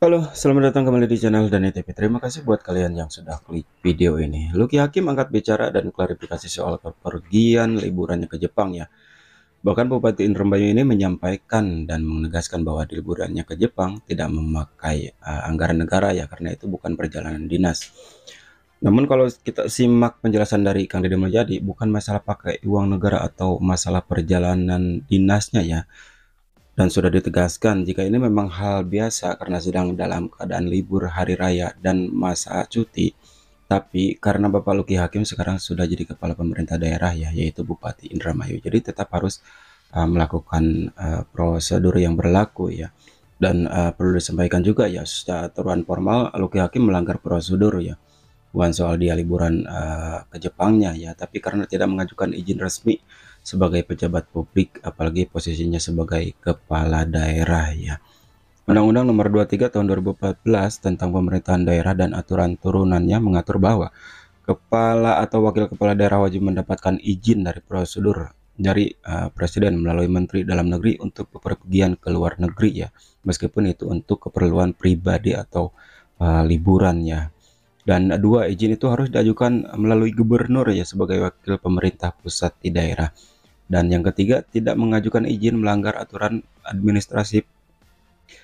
Halo, selamat datang kembali di channel Dani TV. Terima kasih buat kalian yang sudah klik video ini. Lucky Hakim angkat bicara dan klarifikasi soal kepergian liburannya ke Jepang ya. Bahkan Bupati Indramayu ini menyampaikan dan menegaskan bahwa di liburannya ke Jepang tidak memakai anggaran negara ya, karena itu bukan perjalanan dinas. Namun kalau kita simak penjelasan dari Kang Deddy Mulyadi, bukan masalah pakai uang negara atau masalah perjalanan dinasnya ya. Dan sudah ditegaskan jika ini memang hal biasa karena sedang dalam keadaan libur hari raya dan masa cuti. Tapi karena Bapak Lucky Hakim sekarang sudah jadi kepala pemerintah daerah ya, yaitu Bupati Indramayu. Jadi tetap harus melakukan prosedur yang berlaku ya. Dan perlu disampaikan juga ya, secara aturan formal Lucky Hakim melanggar prosedur ya. Bukan soal dia liburan ke Jepangnya ya, tapi karena tidak mengajukan izin resmi sebagai pejabat publik, apalagi posisinya sebagai kepala daerah ya. Undang-Undang Nomor 23 Tahun 2014 tentang pemerintahan daerah dan aturan turunannya mengatur bahwa kepala atau wakil kepala daerah wajib mendapatkan izin dari prosedur dari presiden melalui menteri dalam negeri untuk bepergian ke luar negeri ya, meskipun itu untuk keperluan pribadi atau liburan ya. Dan dua, izin itu harus diajukan melalui gubernur ya sebagai wakil pemerintah pusat di daerah. Dan yang ketiga, tidak mengajukan izin melanggar aturan administrasi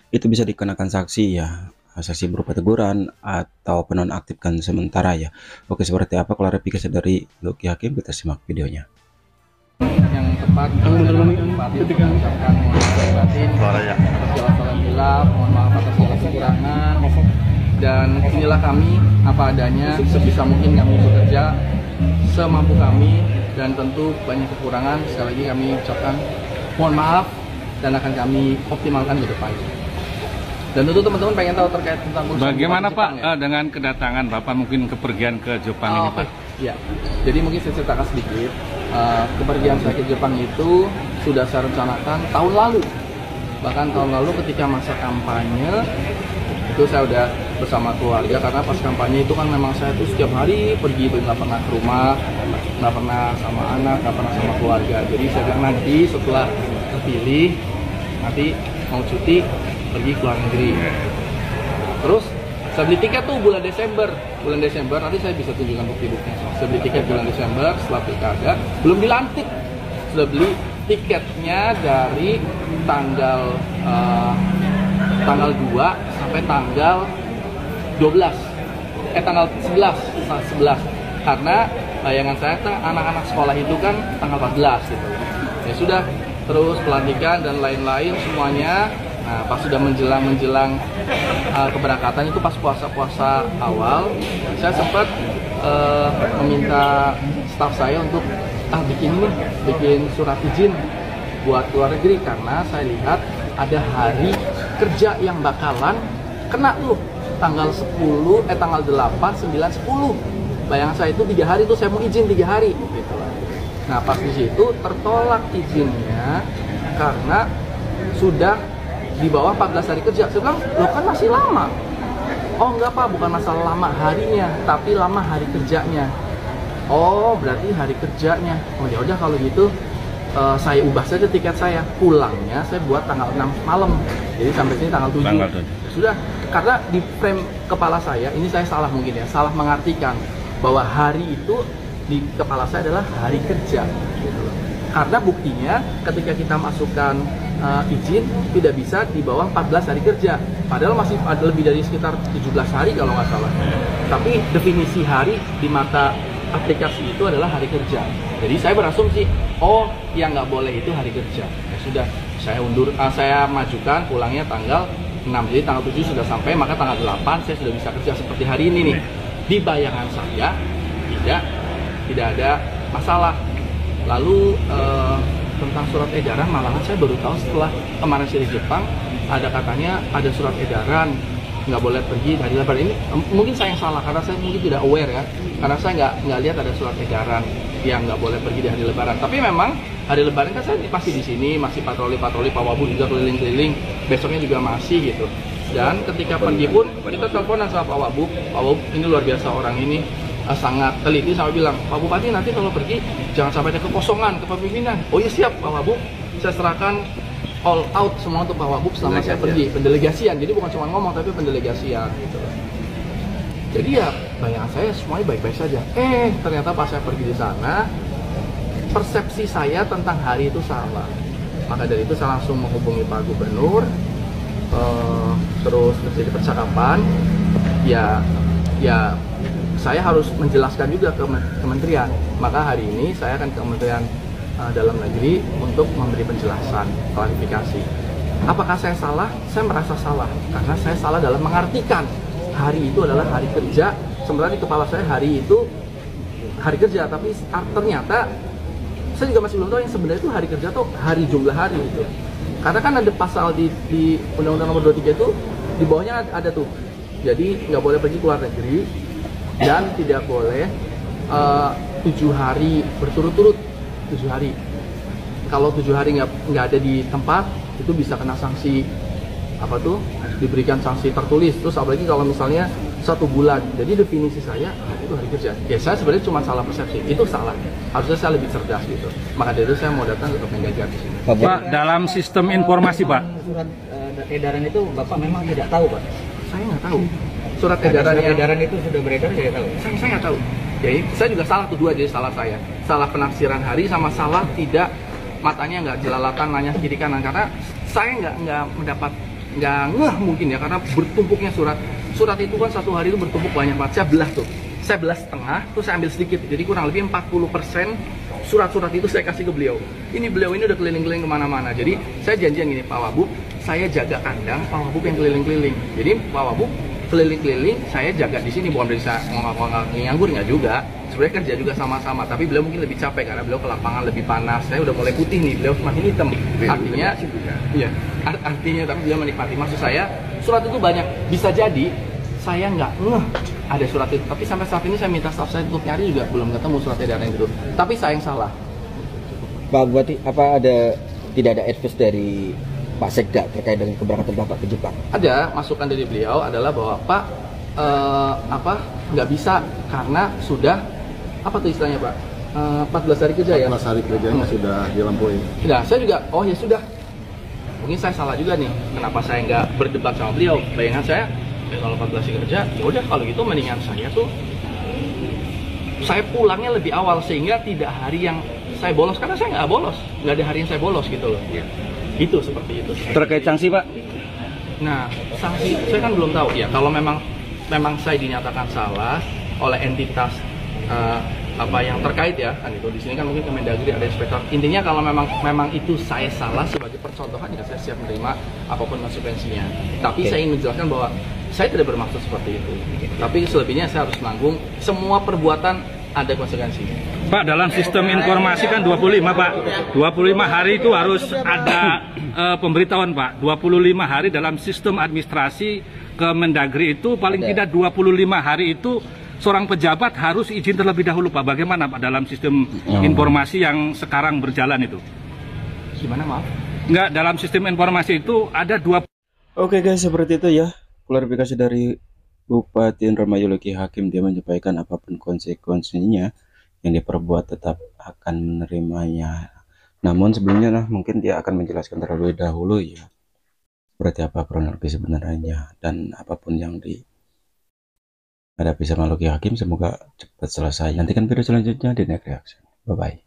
itu bisa dikenakan sanksi ya, sanksi berupa teguran atau penonaktifkan sementara ya. Oke, seperti apa klarifikasi dari Lucky Hakim? Kita simak videonya. Yang tepat ketika mengucapkan batin atas segala salah hilaf, mohon maaf atas segala kekurangan, dan inilah kami apa adanya, sebisa mungkin kami bekerja semampu kami, dan tentu banyak kekurangan. Sekali lagi kami ucapkan mohon maaf dan akan kami optimalkan ke depan. Dan tentu teman-teman pengen tahu terkait tentang bagaimana Pak Jepang, ya? Dengan kedatangan Bapak mungkin kepergian ke Jepang ini Pak? Ya, jadi mungkin saya ceritakan sedikit. Kepergian saya ke Jepang itu sudah saya rencanakan tahun lalu. Bahkan tahun lalu ketika masa kampanye itu saya udah bersama keluarga, karena pas kampanye itu kan memang saya tuh setiap hari pergi, itu nggak pernah ke rumah, nggak pernah sama anak, nggak pernah sama keluarga. Jadi saya bilang nanti setelah terpilih, nanti mau cuti pergi ke luar negeri. Terus saya beli tiket tuh bulan Desember, nanti saya bisa tunjukkan bukti-buktinya. Saya beli tiket bulan Desember setelah pilkada, belum dilantik sudah beli tiketnya dari tanggal 2 sampai tanggal 12, tanggal 11, karena bayangan saya anak-anak sekolah itu kan tanggal 14 gitu. Ya sudah, terus pelantikan dan lain-lain semuanya. Nah, pas sudah menjelang keberangkatan itu pas puasa awal, saya sempat meminta staf saya untuk bikin surat izin buat luar negeri, karena saya lihat ada hari kerja yang bakalan kena tuh tanggal 8, 9, 10. Bayangan saya itu 3 hari tuh saya mau izin 3 hari gitu. Nah, pas di situ tertolak izinnya karena sudah di bawah 14 hari kerja. Saya bilang, loh kan masih lama. Oh enggak Pak, bukan masalah lama harinya, tapi lama hari kerjanya. Oh berarti hari kerjanya. Oh ya udah kalau gitu saya ubah saja tiket saya. Pulangnya saya buat tanggal 6 malam. Jadi sampai sini tanggal 7. Ya sudah, karena di frame kepala saya, ini saya salah mungkin ya, salah mengartikan bahwa hari itu di kepala saya adalah hari kerja. Gitu. Karena buktinya ketika kita masukkan izin tidak bisa di bawah 14 hari kerja, padahal masih ada lebih dari sekitar 17 hari kalau nggak salah. Tapi definisi hari di mata aplikasi itu adalah hari kerja. Jadi saya berasumsi, oh yang nggak boleh itu hari kerja. Ya sudah, saya majukan pulangnya tanggal 6, jadi tanggal 7 sudah sampai, maka tanggal 8 saya sudah bisa kerja seperti hari ini nih. Di bayangan saya tidak ada masalah. Lalu tentang surat edaran, malahan saya baru tahu setelah kemarin saya di Jepang, ada katanya ada surat edaran nggak boleh pergi hari lebaran. Ini mungkin saya yang salah, karena saya mungkin tidak aware ya, karena saya nggak lihat ada surat edaran yang nggak boleh pergi di hari lebaran. Tapi memang hari lebaran kan saya pasti di sini, masih patroli Pak Wabub juga keliling-keliling, besoknya juga masih gitu. Dan ketika pergi pun kita teleponan sama Pak Wabub ini luar biasa orang ini, sangat teliti, sama bilang, Pak Bupati nanti kalau pergi jangan sampai ada kekosongan kepemimpinan. Oh iya siap Pak Wabub, saya serahkan all out semua untuk Pak Wagub selama saya pergi, pendelegasian. Jadi bukan cuma ngomong tapi pendelegasian gitu. Jadi ya bayangan saya semuanya baik-baik saja. Ternyata pas saya pergi di sana, persepsi saya tentang hari itu salah. Maka dari itu saya langsung menghubungi Pak Gubernur, terus terjadi percakapan. Ya saya harus menjelaskan juga ke kementerian. Maka hari ini saya akan ke Kementerian Dalam Negeri untuk memberi penjelasan, klarifikasi. Apakah saya salah? Saya merasa salah karena saya salah dalam mengartikan hari itu adalah hari kerja. Sebenarnya di kepala saya hari itu hari kerja, tapi ternyata saya juga masih belum tahu yang sebenarnya itu hari kerja atau hari jumlah hari itu. Karena kan ada pasal di Undang-Undang Nomor 23 itu di bawahnya ada tuh. Jadi nggak boleh pergi ke luar negeri dan tidak boleh 7 hari berturut-turut. 7 hari. Kalau 7 hari nggak ada di tempat, itu bisa kena sanksi apa tuh? Diberikan sanksi tertulis. Terus apalagi kalau misalnya 1 bulan. Jadi definisi saya itu hari kerja. Ya saya sebenarnya cuma salah persepsi. Itu salah. Harusnya saya lebih cerdas gitu. Maka dari itu saya mau datang ke Kemendagri di sini. Pak, dalam sistem informasi Pak. Surat edaran itu Bapak memang tidak tahu Pak? Saya nggak tahu. Surat edaran itu sudah beredar tidak tahu? Saya nggak tahu. Jadi saya juga salah tuh, dua jadi salah saya. Salah penafsiran hari sama salah tidak matanya nggak jelalatan nanya kiri kanan, karena saya nggak mendapat ngeh mungkin ya, karena bertumpuknya surat itu kan satu hari itu bertumpuk banyak banget. Saya belah setengah, terus saya ambil sedikit, jadi kurang lebih 40% surat-surat itu saya kasih ke beliau. Beliau ini udah keliling-keliling kemana-mana. Jadi saya janjian gini, Pak Wagub, saya jaga kandang, Pak Wagub yang keliling-keliling. Jadi Pak Wagub keliling-keliling, saya jaga di sini, bukan dari saya nganggur nggak juga. Sebenarnya kerja juga sama-sama, tapi beliau mungkin lebih capek karena beliau ke lapangan lebih panas. Saya udah mulai putih nih, beliau semakin hitam. Artinya, iya, artinya tapi beliau menikmati. Maksud saya, surat itu banyak. Bisa jadi saya nggak ada surat itu, tapi sampai saat ini saya minta staff saya untuk nyari juga belum ketemu surat edaran itu. Tapi saya yang salah. Pak Bupati, apa tidak ada advice dari Pak Sekda terkait dengan keberangkatan Bapak ke Jepang? Ada masukan dari beliau adalah bahwa Pak nggak bisa karena sudah apa tuh istilahnya Pak, 14 hari kerja ya. 14 hari kerjanya sudah dilampaui. Nah, saya juga ya sudah. Mungkin saya salah juga nih. Kenapa saya nggak berdebat sama beliau? Bayangan saya kalau 14 hari kerja, ya udah kalau gitu mendingan saya pulangnya lebih awal sehingga tidak hari yang saya bolos, karena saya nggak bolos, nggak ada hari yang saya bolos gitu loh. Itu seperti itu. Terkait sanksi Pak? Nah, sanksi saya kan belum tahu ya. Kalau memang saya dinyatakan salah oleh entitas apa yang terkait ya, kan itu di sini kan mungkin Kemendagri ada inspektor. Intinya kalau memang itu saya salah sebagai percontohan, ya saya siap menerima apapun konsekuensinya. Tapi saya ingin menjelaskan bahwa saya tidak bermaksud seperti itu. Tapi selebihnya saya harus menanggung semua perbuatan, ada konsekuensinya. Pak, dalam sistem informasi kan 25 Pak. 25 hari itu harus ada pemberitahuan Pak. 25 hari dalam sistem administrasi Kemendagri itu paling tidak 25 hari itu seorang pejabat harus izin terlebih dahulu Pak. Bagaimana Pak dalam sistem informasi yang sekarang berjalan itu? Gimana maaf? Enggak, dalam sistem informasi itu ada 20. Oke guys, seperti itu ya klarifikasi dari Bupati Indramayu Luki Hakim. Dia menyampaikan apapun konsekuensinya yang diperbuat tetap akan menerimanya. Namun sebelumnya mungkin dia akan menjelaskan terlebih dahulu ya seperti apa kronologi sebenarnya dan apapun yang dihadapi sama Luki Hakim, semoga cepat selesai. Nantikan video selanjutnya di Next Reaction. Bye bye.